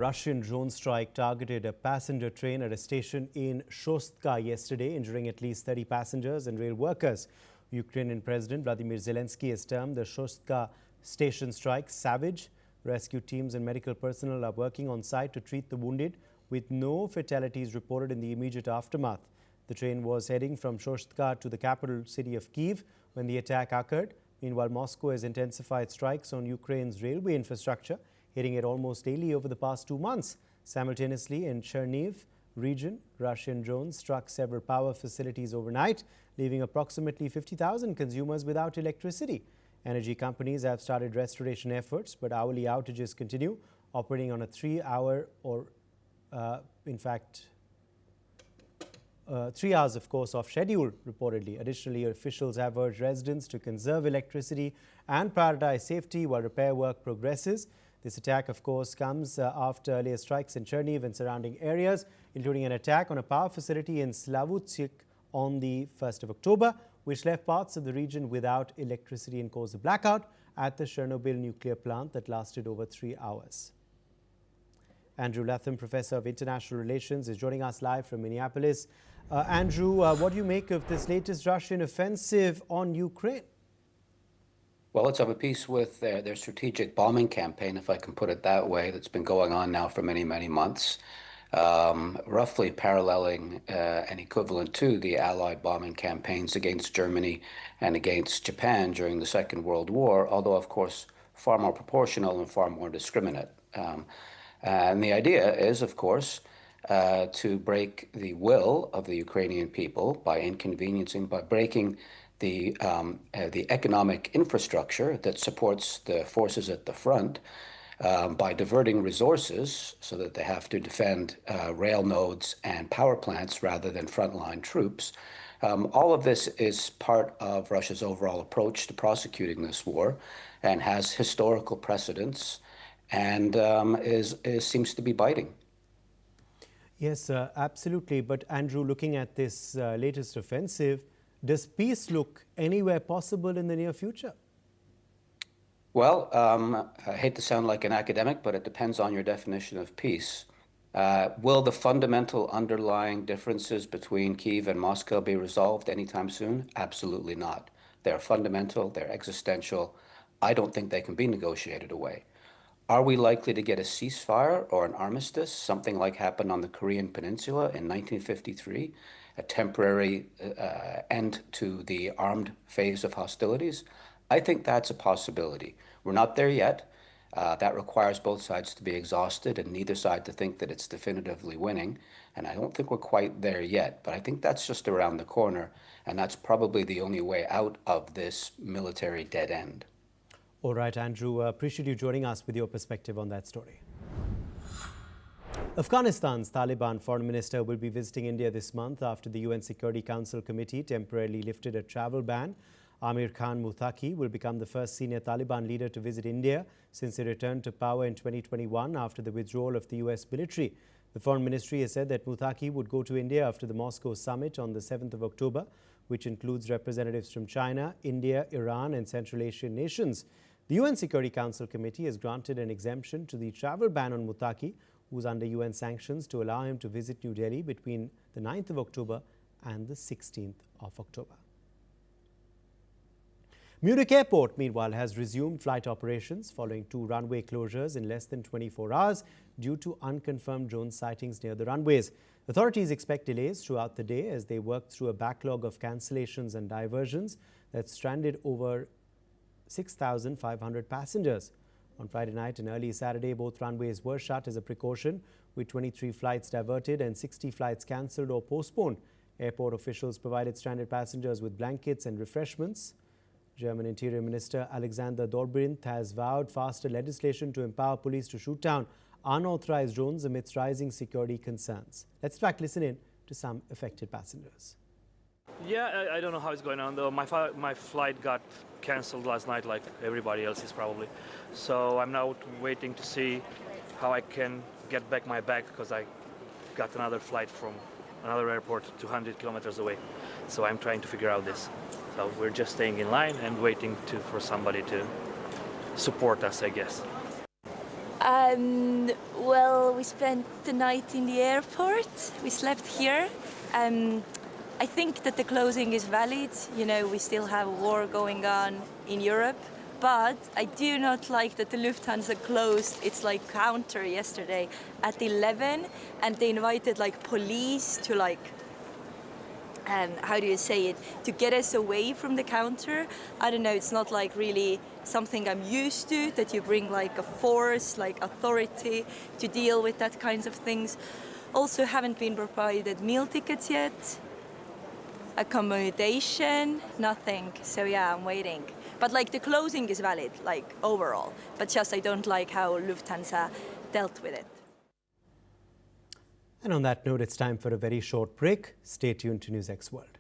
Russian drone strike targeted a passenger train at a station in Shostka yesterday, injuring at least 30 passengers and rail workers. Ukrainian President Vladimir Zelensky has termed the Shostka station strike savage. Rescue teams and medical personnel are working on site to treat the wounded, with no fatalities reported in the immediate aftermath. The train was heading from Shostka to the capital city of Kyiv when the attack occurred. Meanwhile, Moscow has intensified strikes on Ukraine's railway infrastructure, hitting it almost daily over the past 2 months. Simultaneously, in Chernihiv region, Russian drones struck several power facilities overnight, leaving approximately 50,000 consumers without electricity. Energy companies have started restoration efforts, but hourly outages continue, operating on a 3-hour or, 3 hours, of course, off schedule, reportedly. Additionally, officials have urged residents to conserve electricity and prioritize safety while repair work progresses. This attack, of course, comes after earlier strikes in Chernihiv and surrounding areas, including an attack on a power facility in Slavutsk on the 1st of October, which left parts of the region without electricity and caused a blackout at the Chernobyl nuclear plant that lasted over 3 hours. Andrew Latham, Professor of International Relations, is joining us live from Minneapolis. Andrew, what do you make of this latest Russian offensive on Ukraine? Well, it's of a piece with their strategic bombing campaign, if I can put it that way, that's been going on now for many, many months, roughly paralleling and equivalent to the Allied bombing campaigns against Germany and against Japan during the Second World War, although, of course, far more proportional and far more indiscriminate. And the idea is, of course, to break the will of the Ukrainian people by inconveniencing, by breaking the economic infrastructure that supports the forces at the front, by diverting resources so that they have to defend rail nodes and power plants rather than frontline troops. All of this is part of Russia's overall approach to prosecuting this war and has historical precedents and seems to be biting. Yes, absolutely. But Andrew, looking at this latest offensive, does peace look anywhere possible in the near future? Well, I hate to sound like an academic, but it depends on your definition of peace. Will the fundamental underlying differences between Kyiv and Moscow be resolved anytime soon? Absolutely not. They're fundamental, they're existential. I don't think they can be negotiated away. Are we likely to get a ceasefire or an armistice, something like happened on the Korean Peninsula in 1953, a temporary end to the armed phase of hostilities? I think that's a possibility. We're not there yet. That requires both sides to be exhausted and neither side to think that it's definitively winning. And I don't think we're quite there yet, but I think that's just around the corner. And that's probably the only way out of this military dead end. All right, Andrew, appreciate you joining us with your perspective on that story. Afghanistan's Taliban foreign minister will be visiting India this month after the UN Security Council committee temporarily lifted a travel ban. Amir Khan Muttaqi will become the first senior Taliban leader to visit India since he returned to power in 2021 after the withdrawal of the US military. The foreign ministry has said that Muttaqi would go to India after the Moscow summit on the 7th of October, which includes representatives from China, India, Iran and Central Asian nations. The UN Security Council committee has granted an exemption to the travel ban on Muttaqi, who's under UN sanctions, to allow him to visit New Delhi between the 9th of October and the 16th of October. Munich Airport, meanwhile, has resumed flight operations following 2 runway closures in less than 24 hours due to unconfirmed drone sightings near the runways. Authorities expect delays throughout the day as they work through a backlog of cancellations and diversions that stranded over 6,500 passengers. On Friday night and early Saturday, both runways were shut as a precaution, with 23 flights diverted and 60 flights cancelled or postponed. Airport officials provided stranded passengers with blankets and refreshments. German Interior Minister Alexander Dobrindt has vowed faster legislation to empower police to shoot down unauthorized drones amidst rising security concerns. Let's in fact listen in to some affected passengers. Yeah, I don't know how it's going on though. My flight got cancelled last night like everybody else's probably. So I'm now waiting to see how I can get back my bag because I got another flight from another airport 200 kilometers away. So I'm trying to figure out this. So we're just staying in line and waiting for somebody to support us, I guess. Well, we spent the night in the airport. We slept here. I think that the closing is valid. You know, we still have a war going on in Europe. But I do not like that the Lufthansa closed its counter yesterday at 11, and they invited police to how do you say it, to get us away from the counter. I don't know, it's not really something I'm used to, that you bring a force, authority to deal with that kinds of things. Also haven't been provided meal tickets yet, accommodation, nothing. So yeah, I'm waiting. But the closing is valid, overall. But just I don't like how Lufthansa dealt with it. And on that note, it's time for a very short break. Stay tuned to NewsX World.